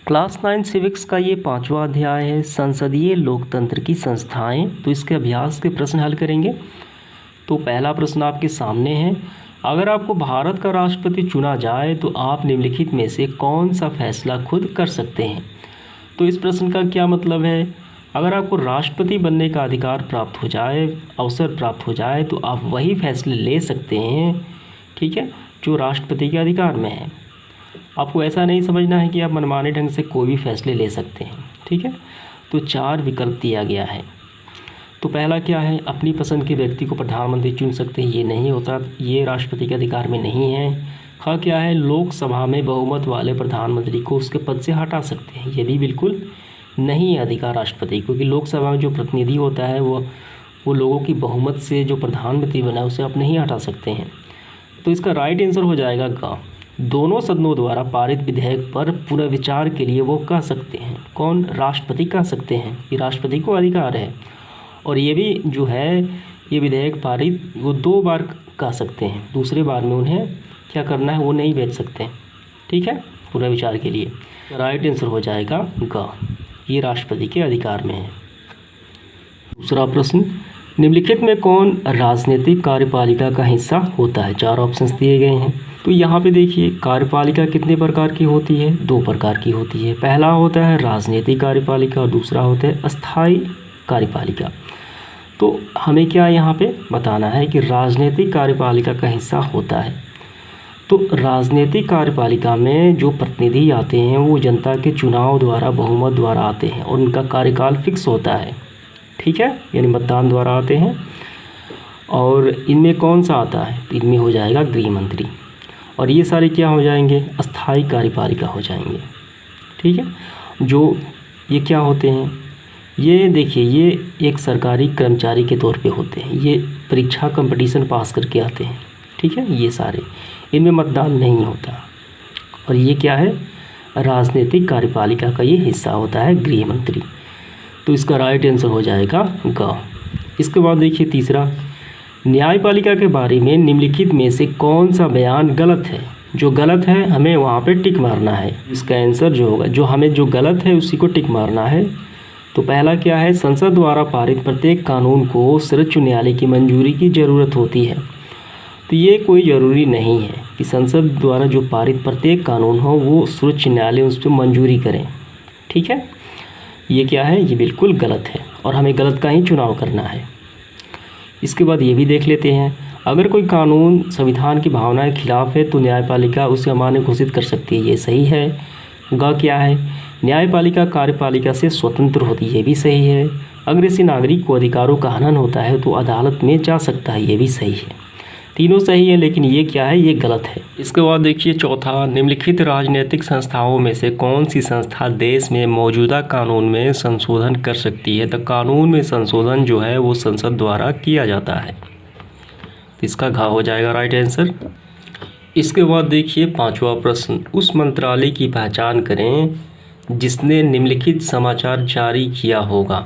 Class 9 civics का ये 5वां अध्याय है, संसदीय लोकतंत्र की संस्थाएं। तो इसके अभ्यास के प्रश्न हल करेंगे। तो पहला प्रश्न आपके सामने है, अगर आपको भारत का राष्ट्रपति चुना जाए तो आप निम्नलिखित में से कौन सा फैसला खुद कर सकते हैं। तो इस प्रश्न का क्या मतलब है, अगर आपको राष्ट्रपति बनने का अधिकार प्राप्त हो जाए, अवसर प्राप्त हो जाए, तो आप वही फैसले ले सकते हैं, ठीक है, जो राष्ट्रपति के अधिकार में है। आपको ऐसा नहीं समझना है कि आप मनमाने ढंग से कोई भी फैसले ले सकते हैं, ठीक है। तो 4 विकल्प दिया गया है। तो पहला क्या है, अपनी पसंद के व्यक्ति को प्रधानमंत्री चुन सकते हैं, ये नहीं होता, ये राष्ट्रपति के अधिकार में नहीं है। ख क्या है, लोकसभा में बहुमत वाले प्रधानमंत्री को उसके पद से हटा सकते हैं, ये भी बिल्कुल नहीं है अधिकार राष्ट्रपति, क्योंकि लोकसभा में जो प्रतिनिधि होता है वो लोगों की बहुमत से जो प्रधानमंत्री बना है उसे आप नहीं हटा सकते हैं। तो इसका राइट आंसर हो जाएगा ग। दोनों सदनों द्वारा पारित विधेयक पर पुनर्विचार के लिए वो कह सकते हैं, कौन, राष्ट्रपति कह सकते हैं, ये राष्ट्रपति को अधिकार है। और ये भी जो है, ये विधेयक पारित वो 2 बार कह सकते हैं, दूसरे बार में उन्हें क्या करना है, वो नहीं भेज सकते, ठीक है, पुनर्विचार के लिए। राइट आंसर हो जाएगा ग, ये राष्ट्रपति के अधिकार में है। दूसरा प्रश्न, निम्नलिखित में कौन राजनीतिक कार्यपालिका का हिस्सा होता है। 4 ऑप्शंस दिए गए हैं। तो यहाँ पे देखिए, कार्यपालिका कितने प्रकार की होती है, 2 प्रकार की होती है। पहला होता है राजनीतिक कार्यपालिका और दूसरा होता है अस्थायी कार्यपालिका। तो हमें क्या यहाँ पे बताना है कि राजनीतिक कार्यपालिका का हिस्सा होता है। तो राजनीतिक कार्यपालिका में जो प्रतिनिधि आते हैं वो जनता के चुनाव द्वारा, बहुमत द्वारा आते हैं और उनका कार्यकाल फिक्स होता है, ठीक है, यानी मतदान द्वारा आते हैं। और इनमें कौन सा आता है, तो इनमें हो जाएगा गृह मंत्री। और ये सारे क्या हो जाएंगे, अस्थायी कार्यपालिका हो जाएंगे, ठीक है। जो ये क्या होते हैं, ये देखिए, ये एक सरकारी कर्मचारी के तौर पे होते हैं, ये परीक्षा कंपटीशन पास करके आते हैं, ठीक है, ये सारे, इनमें मतदान नहीं होता। और ये क्या है, राजनीतिक कार्यपालिका का ये हिस्सा होता है गृह मंत्री। तो इसका राइट आंसर हो जाएगा ग। इसके बाद देखिए तीसरा, न्यायपालिका के बारे में निम्नलिखित में से कौन सा बयान गलत है। जो गलत है हमें वहाँ पे टिक मारना है। इसका आंसर जो होगा, जो हमें जो गलत है उसी को टिक मारना है। तो पहला क्या है, संसद द्वारा पारित प्रत्येक कानून को सर्वोच्च न्यायालय की मंजूरी की ज़रूरत होती है। तो ये कोई ज़रूरी नहीं है कि संसद द्वारा जो पारित प्रत्येक कानून हो वो सर्वोच्च न्यायालय उस पर मंजूरी करें, ठीक है। ये क्या है, ये बिल्कुल गलत है और हमें गलत का ही चुनाव करना है। इसके बाद ये भी देख लेते हैं, अगर कोई कानून संविधान की भावनाएं खिलाफ है तो न्यायपालिका उसे अमान्य घोषित कर सकती है, ये सही है। ग क्या है, न्यायपालिका कार्यपालिका से स्वतंत्र होती है, ये भी सही है। अगर किसी नागरिक को अधिकारों का हनन होता है तो अदालत में जा सकता है, ये भी सही है। तीनों सही है, लेकिन ये क्या है, ये गलत है। इसके बाद देखिए चौथा, निम्नलिखित राजनीतिक संस्थाओं में से कौन सी संस्था देश में मौजूदा कानून में संशोधन कर सकती है। तो कानून में संशोधन जो है वो संसद द्वारा किया जाता है, तो इसका घ हो जाएगा राइट आंसर। इसके बाद देखिए 5वां प्रश्न, उस मंत्रालय की पहचान करें जिसने निम्नलिखित समाचार जारी किया होगा।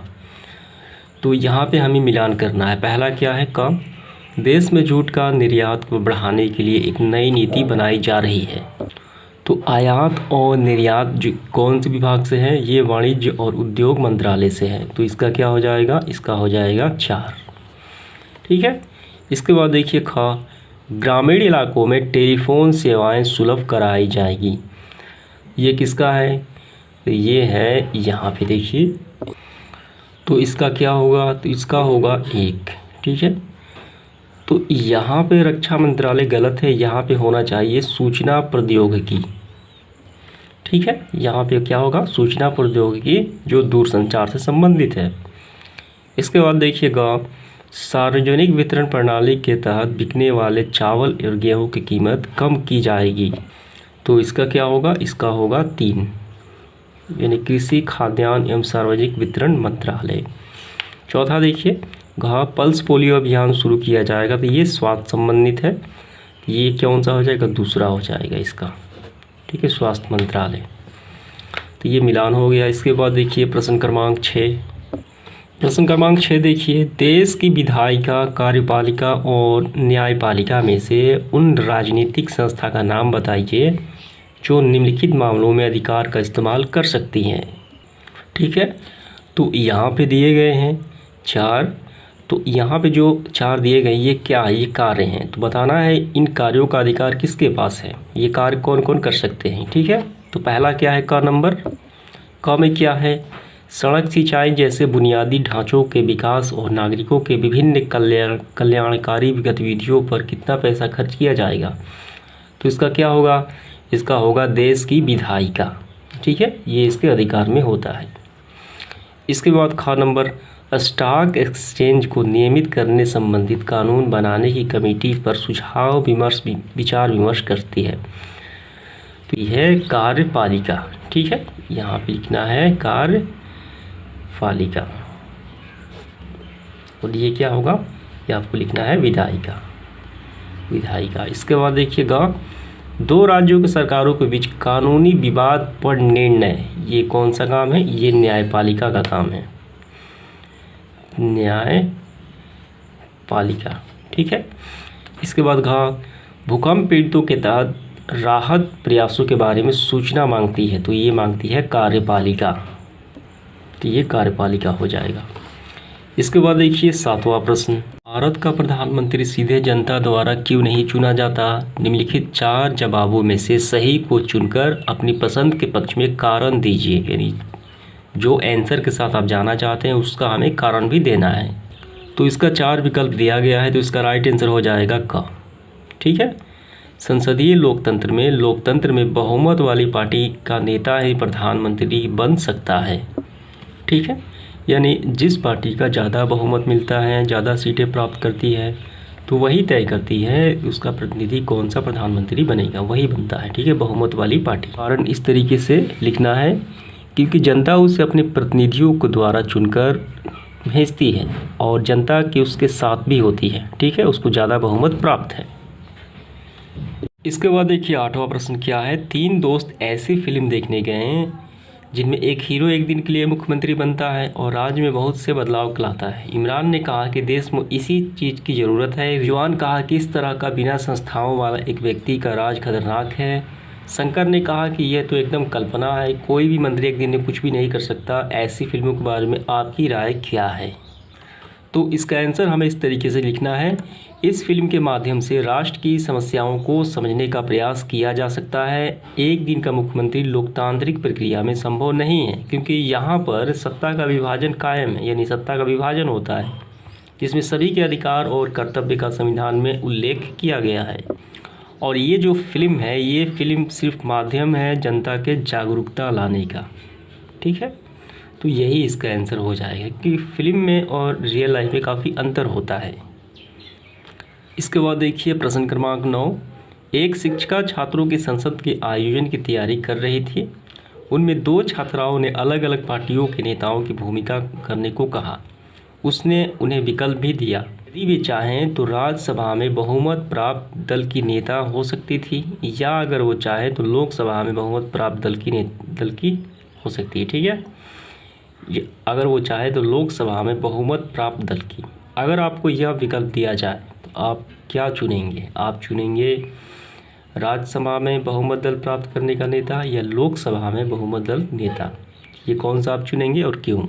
तो यहाँ पे हमें मिलान करना है। पहला क्या है, क, देश में जूट का निर्यात को बढ़ाने के लिए एक नई नीति बनाई जा रही है। तो आयात और निर्यात जो कौन से विभाग से है, ये वाणिज्य और उद्योग मंत्रालय से है। तो इसका क्या हो जाएगा, इसका हो जाएगा 4, ठीक है। इसके बाद देखिए ख, ग्रामीण इलाकों में टेलीफोन सेवाएं सुलभ कराई जाएगी। ये किसका है, तो ये है यहाँ पे देखिए। तो इसका क्या होगा, तो इसका होगा 1, ठीक है। तो यहाँ पे रक्षा मंत्रालय गलत है, यहाँ पे होना चाहिए सूचना प्रौद्योगिकी, ठीक है। यहाँ पे क्या होगा, सूचना प्रौद्योगिकी जो दूरसंचार से संबंधित है। इसके बाद देखिएगा, सार्वजनिक वितरण प्रणाली के तहत बिकने वाले चावल और गेहूं की कीमत कम की जाएगी। तो इसका क्या होगा, इसका होगा 3, यानी कृषि, खाद्यान्न एवं सार्वजनिक वितरण मंत्रालय। चौथा देखिए, पल्स पोलियो अभियान शुरू किया जाएगा। तो ये स्वास्थ्य संबंधित है, ये कौन सा हो जाएगा, दूसरा हो जाएगा इसका, ठीक है, स्वास्थ्य मंत्रालय। तो ये मिलान हो गया। इसके बाद देखिए प्रश्न क्रमांक 6। प्रश्न क्रमांक 6 देखिए, देश की विधायिका, कार्यपालिका और न्यायपालिका में से उन राजनीतिक संस्था का नाम बताइए जो निम्नलिखित मामलों में अधिकार का इस्तेमाल कर सकती हैं। ठीक है, तो यहाँ पे दिए गए हैं 4। तो यहाँ पे जो 4 दिए गए ये क्या है, ये कार्य हैं। तो बताना है इन कार्यों का अधिकार किसके पास है, ये कार्य कौन कौन कर सकते हैं। ठीक है, तो पहला क्या है, क नंबर। क में क्या है, सड़क, सिंचाई जैसे बुनियादी ढांचों के विकास और नागरिकों के विभिन्न कल्याणकारी गतिविधियों पर कितना पैसा खर्च किया जाएगा। तो इसका क्या होगा, इसका होगा देश की विधायिका। ठीक है, ये इसके अधिकार में होता है। इसके बाद ख नंबर, स्टॉक एक्सचेंज को नियमित करने संबंधित कानून बनाने की कमेटी पर सुझाव विचार विमर्श करती है। तो यह कार्यपालिका। ठीक है, यहाँ पे लिखना है कार्यपालिका, और ये क्या होगा, ये आपको लिखना है विधायिका। इसके बाद देखिएगा, 2 राज्यों के सरकारों के बीच कानूनी विवाद पर निर्णय, ये कौन सा काम है, ये न्यायपालिका का काम है, न्यायपालिका। ठीक है, इसके बाद भूकंप पीड़ितों के तहत राहत प्रयासों के बारे में सूचना मांगती है। तो ये मांगती है कार्यपालिका, तो ये कार्यपालिका हो जाएगा। इसके बाद देखिए 7वां प्रश्न, भारत का प्रधानमंत्री सीधे जनता द्वारा क्यों नहीं चुना जाता। निम्नलिखित 4 जवाबों में से सही को चुनकर अपनी पसंद के पक्ष में कारण दीजिए। यानी जो आंसर के साथ आप जाना चाहते हैं उसका हमें कारण भी देना है। तो इसका 4 विकल्प दिया गया है, तो इसका राइट आंसर हो जाएगा क। ठीक है, संसदीय लोकतंत्र में बहुमत वाली पार्टी का नेता ही प्रधानमंत्री बन सकता है। ठीक है, यानी जिस पार्टी का ज़्यादा बहुमत मिलता है, ज़्यादा सीटें प्राप्त करती है, तो वही तय करती है उसका प्रतिनिधि कौन सा प्रधानमंत्री बनेगा, वही बनता है। ठीक है, बहुमत वाली पार्टी। कारण इस तरीके से लिखना है क्योंकि जनता उसे अपने प्रतिनिधियों को द्वारा चुनकर भेजती है और जनता की उसके साथ भी होती है। ठीक है, उसको ज़्यादा बहुमत प्राप्त है। इसके बाद देखिए 8वां प्रश्न क्या है, 3 दोस्त ऐसी फिल्म देखने गए हैं जिनमें एक हीरो एक दिन के लिए मुख्यमंत्री बनता है और राज्य में बहुत से बदलाव लाता है। इमरान ने कहा कि देश में इसी चीज़ की ज़रूरत है। रिजवान कहा कि इस तरह का बिना संस्थाओं वाला एक व्यक्ति का राज खतरनाक है। शंकर ने कहा कि यह तो एकदम कल्पना है, कोई भी मंत्री एक दिन में कुछ भी नहीं कर सकता। ऐसी फिल्मों के बारे में आपकी राय क्या है। तो इसका आंसर हमें इस तरीके से लिखना है, इस फिल्म के माध्यम से राष्ट्र की समस्याओं को समझने का प्रयास किया जा सकता है। एक दिन का मुख्यमंत्री लोकतांत्रिक प्रक्रिया में संभव नहीं है क्योंकि यहाँ पर सत्ता का विभाजन कायम है, यानी सत्ता का विभाजन होता है जिसमें सभी के अधिकार और कर्तव्य का संविधान में उल्लेख किया गया है। और ये जो फिल्म है, ये फिल्म सिर्फ माध्यम है जनता के जागरूकता लाने का। ठीक है, तो यही इसका आंसर हो जाएगा कि फिल्म में और रियल लाइफ में काफ़ी अंतर होता है। इसके बाद देखिए प्रश्न क्रमांक 9, एक शिक्षिका छात्रों की संसद के आयोजन की तैयारी कर रही थी। उनमें 2 छात्राओं ने अलग अलग पार्टियों के नेताओं की भूमिका करने को कहा। उसने उन्हें विकल्प भी दिया, यदि वे चाहें तो राज्यसभा में बहुमत प्राप्त दल की नेता हो सकती थी या अगर वो चाहे तो लोकसभा में बहुमत प्राप्त दल की हो सकती है। ठीक है, अगर वो चाहे तो लोकसभा में बहुमत प्राप्त दल की। अगर आपको यह विकल्प दिया जाए तो आप क्या चुनेंगे, आप चुनेंगे राज्यसभा में बहुमत दल प्राप्त करने का नेता या लोकसभा में बहुमत दल नेता, ये कौन सा आप चुनेंगे और क्यों।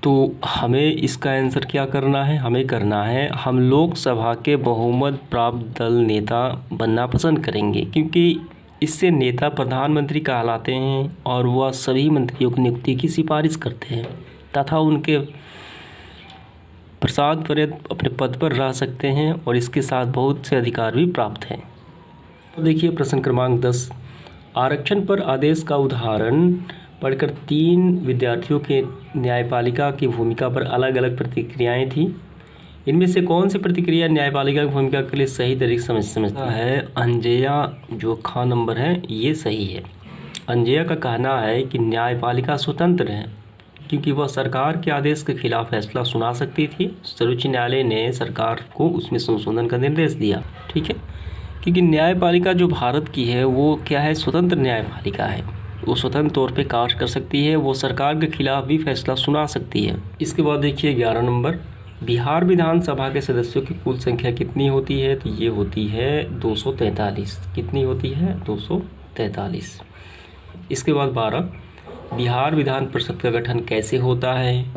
तो हमें इसका आंसर क्या करना है, हमें करना है हम लोकसभा के बहुमत प्राप्त दल नेता बनना पसंद करेंगे क्योंकि इससे नेता प्रधानमंत्री कहलाते हैं और वह सभी मंत्रियों की नियुक्ति की सिफारिश करते हैं तथा उनके प्रसाद पर्यंत अपने पद पर रह सकते हैं और इसके साथ बहुत से अधिकार भी प्राप्त हैं। तो देखिए प्रश्न क्रमांक 10, आरक्षण पर आदेश का उदाहरण पढ़कर 3 विद्यार्थियों के न्यायपालिका की भूमिका पर अलग अलग प्रतिक्रियाएं थीं। इनमें से कौन सी प्रतिक्रिया न्यायपालिका की भूमिका के लिए सही तरीके से समझता है। अंजया जो ख नंबर है ये सही है। अंजया का कहना है कि न्यायपालिका स्वतंत्र है क्योंकि वह सरकार के आदेश के खिलाफ फैसला सुना सकती थी। सर्वोच्च न्यायालय ने सरकार को उसमें संशोधन का निर्देश दिया। ठीक है, क्योंकि न्यायपालिका जो भारत की है वो क्या है, स्वतंत्र न्यायपालिका है। वो स्वतंत्र तौर पे कार्य कर सकती है, वो सरकार के खिलाफ भी फैसला सुना सकती है। इसके बाद देखिए 11 नंबर, बिहार विधानसभा के सदस्यों की कुल संख्या कितनी होती है। तो ये होती है 243। कितनी होती है, 243। 43। इसके बाद 12, बिहार विधान परिषद का गठन कैसे होता है?